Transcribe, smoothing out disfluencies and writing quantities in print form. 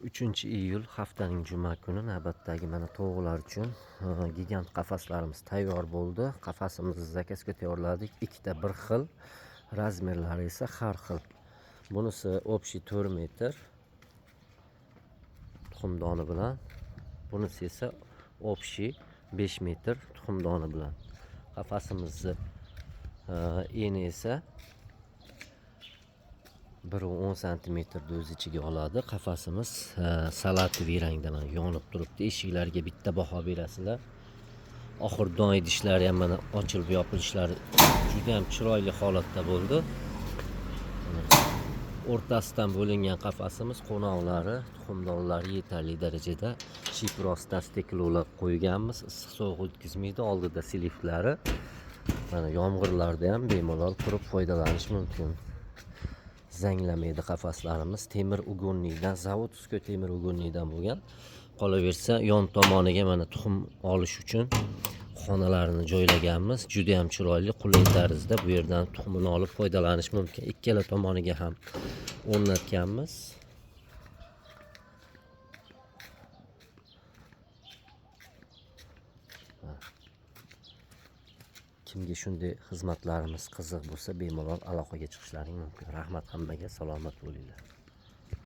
3-iyul haftaning juma kuni navbatdagi mana tovuqlar uchun gigant qafaslarimiz tayyor bo'ldi. Qafasimizni zakazga tayyorladik. Ikkita bir xil, razmerlari esa har xil. Bunisi общий 4 metr tuxumdoni bilan, bunisi esa общий 5 metr tuxumdoni bilan. Qafasimizni eni esa 1.10 cm o'z ichiga oladi. Qafasimiz salativiy rangda mana yonib turibdi. Eshiklarga bitta baho berasizlar. Oxirgi idishlari ham mana ochilib yopilishlari juda ham chiroyli holatda bo'ldi. O'rtasidan bo'lingan qafasimiz qo'noqlari, tuxumdonlari yetarli darajada shiprosdan steklolab qo'yganmiz. Issiq sovuq o'tkazmaydi. Oldida seliflari. Mana yomg'irlarda ham bemalol turib foydalanish mumkin. Zanglamaydi qafaslarimiz. Temir ugunnidan, zavodskiy temir ugunnidan bo'lgan. Qolaversa, yon tomoniga mana tuxum olish uchun xonalarini joylaganmiz. Juda ham chiroyli, qulay tarzda bu yerdan tuxumini olib foydalanish mumkin. Ikkala tomoniga ham o'rnatganmiz. Kimga shunday xizmatlarimiz qiziq bo'lsa, bemalol aloqaga chiqishlaring mumkin. Rahmat hammaga, salomat bo'linglar.